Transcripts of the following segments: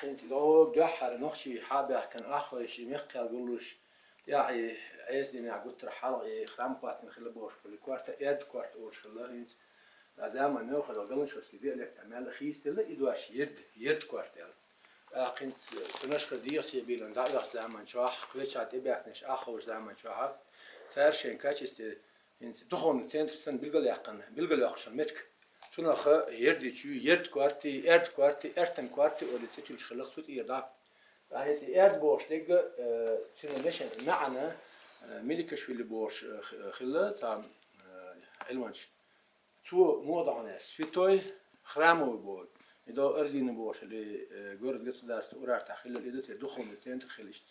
أخين لو جحر نخشي حابة كان أخوي شي مخي أقولش يعني عايزني أقول حلقة خام قوات من خلال بوش كل كوارت إد كوارت أوش خلال هنس لازم أنه خلال قلنا شو سكبي لك تعمل خيس تلا إدواش يد كوارت أخين تنشكر ديوسي بيلون داير زمان شو خويش عتبيك نش أخوش زمان شو سارشين كاتشست هنس دخون سنتر سن بلغل يقشن متك تناخ يردي شو يرد كوارتي إرتن كوارتي ولا تسيتلش خلق صوت يدا هسه إرد بوش لقى سنة مشن معنا ملكش في اللي بوش خلا تام علمانش تو موضع ناس في توي خرامو بوي إذا أردين بوش اللي جورد قصة درس ورار تخيل اللي ده دخون السنتر خليش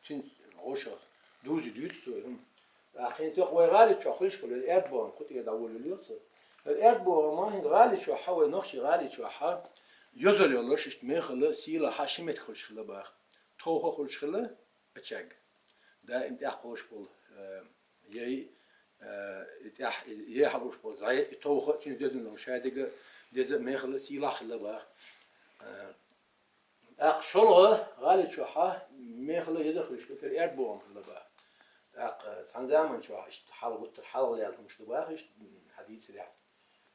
تين عوشة دوزي ديوتسو هم أخين سوق وغالي شو خليش كل الإرد بوم كنت يدور اليوصل الأرض ما هند غالي شو حاول نخشي غالي شو حا يزول يلاش اشتمي خلا سيلا حاشمت خلش خلا باخ توخو خلش خلا أتشج ده انت أحوش بول يي حبوش بول زي توخو تين جزء من المشاهدة جزء ما خلا سيلا خلا باخ شلون غالي شو حا ما خلا يدخلش بكر الأرض بوم خلا باخ زمان شو حال قلت الحال اللي مش باخ حديث يعني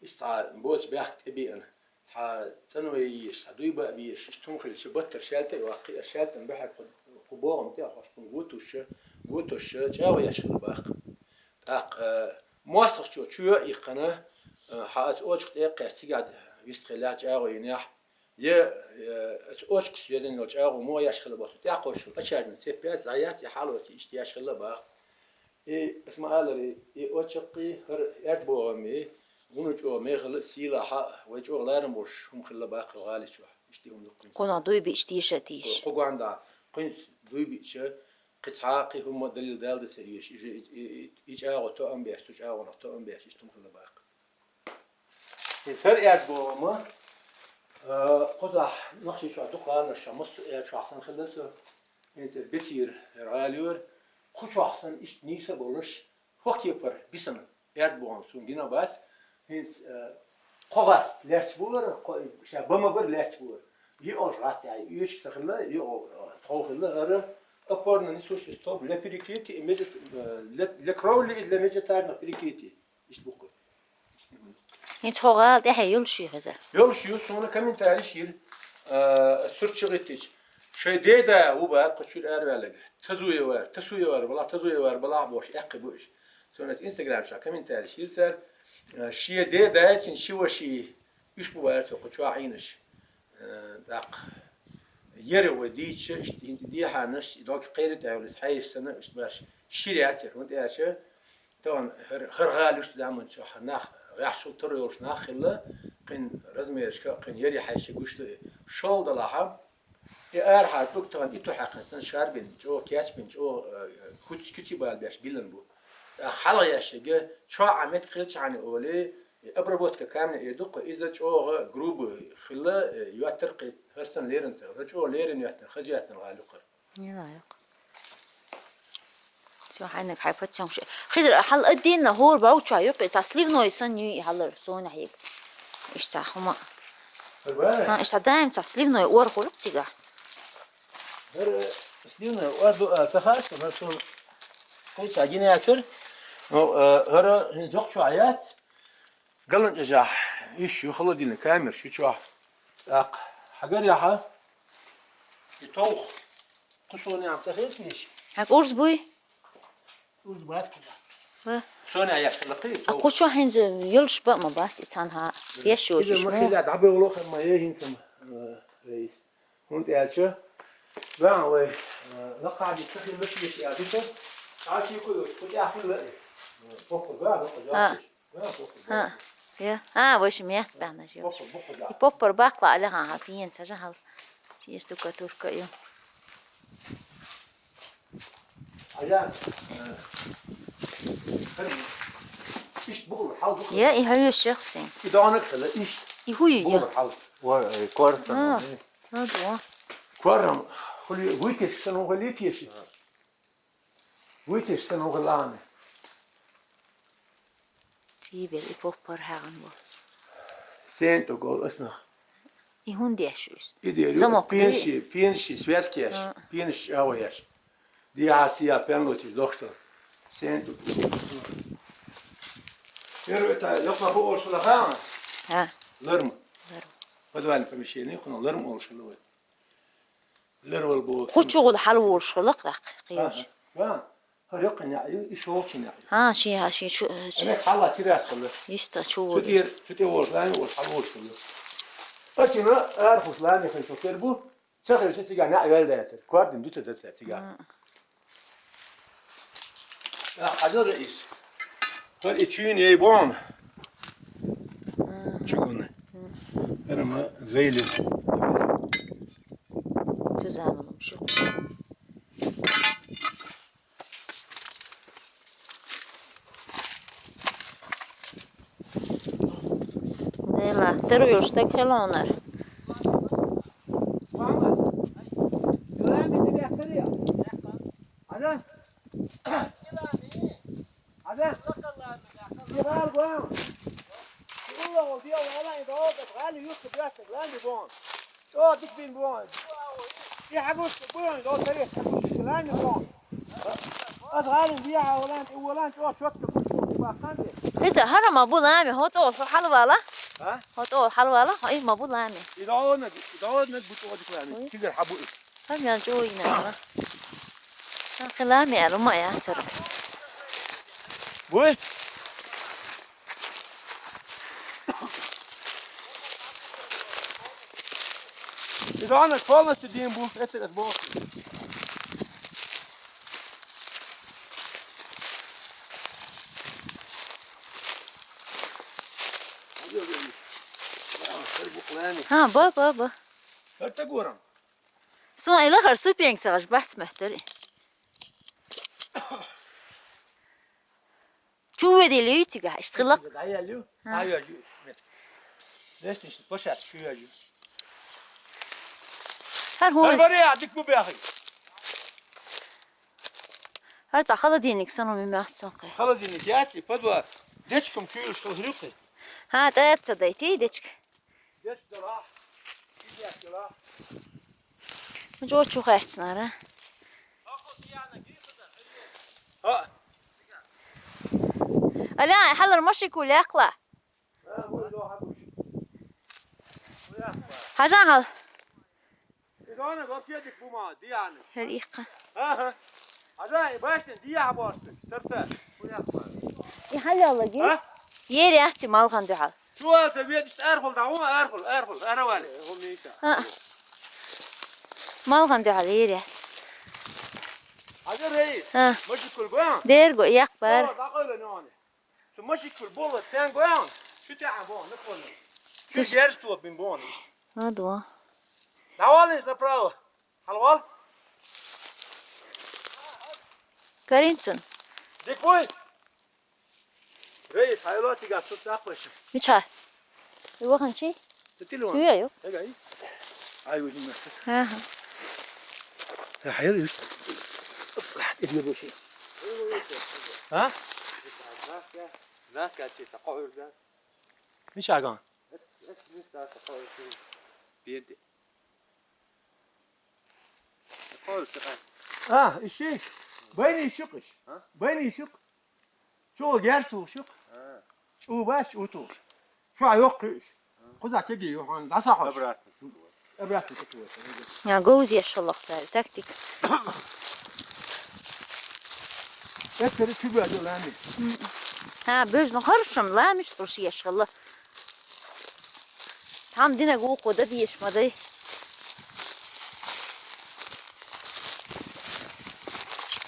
إيش صار بوت بيحكي تبي أنا صار سنوي إيش صدوي بقى بيش إيش تنخل شبتر شالته واقي شالته بحق قبورم تيا خش قوتوش جاوي يشل باق تاق مواصل شو يقنا حاس أوش قديق قاعد يستخلاج جاوي ينح أوش كسيدن لو جاوي مو يشل باق تاقوش أشارن سبيات زيات يحلو إيش يشل باق اسمع لي أوشقي هر أدبوغمي ونجوا ميغل سيلا حق وجوا لارم وش هم خلا باقي غالي شو يشتيهم دقين قنا دوي بيشتيش تيش قو عندها قنص دوي بيش قطعاقي هم دليل دال سريش يجي أغو تو أم بيش تج أغو نقطة أم بيش يشتم خلا باقي الفرق أدبوغما قصح نخشي شو دقان الشمس شو أحسن خلصه أنت بتير راليور خوش أحسن إيش نيسا بولش وقت يبر بيسمن أدبوغم سون جينا بس هنس قوات لاتش بور شابما بر لاتش بور يوش غات يعني يوش تخلا يو توخلا أره أبورنا نسوش ستوب لا بريكيتي ميجت لا كرولي إلا ميجت تارنا بريكيتي إيش بقول هنس خوغال ده يلشي هذا يلشي سونا كمين تعيشير سرتشغتيش شيء ده هو بقى قشور أروالك تسوي وار بلا بوش أقبوش سونا إنستغرام شا كمين تعيشير سر شيء ده إن شو شيء إيش بوارث وقشوا عينش دق يروي ديش إنت دي حنش دوك قيرت أو لسحي السنة إيش باش شيء يصير وأنت إيش طبعا هرغالوش زمان شو حناخ راح شو ترى يوش ناخله قن رزمي إيش قن يري حيش جوشت شال دلهم يأرحل دوك طبعا إتو حقن سن شاربين جو كاتبين جو كتي بالبيش بيلن بو حلقة ياشجع شو عملت خلش عن أولي أبربوت كامل يدق إذا شو جروب خلا يعترق هرسن ليرن تغرق شو ليرن يعترق خزيات الغالقر يلايق شو حينك حيفت شو خير حل الدين هو بعود شو يقطع تسليف نويسن يحلر سون حيك إيش تاخما ها إيش دايم تسليف نوي ور خلق تيجا تسليف نوي ور تخاص مرسوم كيس عجينة ياسر هرا هنزوق شو عيات قلن جاح إيش يخلو دينا كامر شو حجر يا ح يطوخ قصوني عم تخيل فيش هاك أورز بوي أورز باس كذا شوني عياش خلقي أقول شو هنز يلش بقى ما باس يتانها يشوش إذا ما خلي عبي ولوخ ما يهين رئيس هون تعالش بقى وي لقى عدي تخيل بس يش عديته عاشي كل أحمل لا فوق بقى ها يا وش ميات بعنا شو يبوبر باقلا عليها هاكين سجها تيجي توركا يوم عيان إيش بقول حال يا إيه الشخصين إذا أنا خلا إيش يهوي يا حال كوارثة هذا كوارم خلي ويكش سنو خلي فيش ويكش سنو خلانه تيبي يبوبر هاغن سنت وقول أسنخ İhun diyeşiyoruz. İdeal. Zamok. Pienši, svetskiješ, pienši, evo ješ. Dijacija, penlotiš, doktor. Sen tu. Terveta, yokla bu oluşula falan. Ha. Lırm. Podvalni помещение, kuna lırm oluşula var. Lırval bu. Kurçuğul halva oluşuluk da kıyır. Ha. Harık ne? İş olsun ne? Ha şey şu. Emek halla tiras kılı. İşte çoğu. Sütü olsun, halla olsun. Açına arfuslar ne kadar bu? Sakır için sigar ne evvel de yeter. Kuardım düte de sigar. Ya hazır reis. Her içün iyi bon. Çuğunu. Ama zeyli. Tüzamenim şu. Neyla, teruyoruz tek helanlar. Neyse harama bu lami hot olsun halvala. Ha? Hot ol halvala. Ay ma bu lami. İdağına bu tuğdu yani. Kiler habu. Hem yan çoğu yine var. Ha lami arama ya tır. Bu. İdağına kolası diyeyim bu. Etler bu. Ha ba. Hörte goram. Sonra ile hırsı piyank çağış bahs mehteri. Çoğu ediliyor tiga iştılak. Ayalıyor. Ayalıyor. Neyse işte poşet şu yacı. Her hol. Var ya dik bu bir Her takala diyenik sana mümkün sanki. Hala dini diyatli padva. Dečkom čuju što hruke. Ha dayatsa dayti dečk. Deč dola. İdiyat dola. Jo çok ertsnar ha. Ha. Ala halar mashi kul yaqla. Ha bu do habuş. Hajan hal. İdana gopşedik bu ma diyani. Her iqa. Ha. Hadi baştan diya habostu. Sırta. Bu yapma. Yalla gi. Ha? Yer yahti malgan duhal. Şu ata bir işte erfol da ama erfol. Ana vali. O neyse. Ha. Malgan duhal yer ya. Hadi reis. Ha. Maşikul goyan. Der go yak bar. Da öyle ne onu. Şu maşikul bolu sen goyan. Şu ta bon ne konu. Şu yer stu bin bon işte. Ha do. Davali zapravo. Halval. Karintin. Dik boy. Reis haylo tiga tut yaklaşım. Miçal. Bir bakın şey. Tutilo. Suya yok. Egay. Ay vujim nasıl? Ha ha. Ya hayır işte. Ediyor bu şey. Ha? هناك شيء تقعد ده Ne şagan? لسه تقعد بيدي تقعد تقعد Ha, işi. Beni işuk iş. Beni işuk. Çoğu yer tuğuşuk. Çoğu baş utuğuş. Şu an yok iş. Kuzak gidiyor. Nasıl hoş? أبرات Ebratın tutuyor. Ya goz yaşallah der taktik. Hepleri tübü ediyor lan. Ha bözün harşım lamış turşu yaşallah. Tam dine go koda diyişmedi.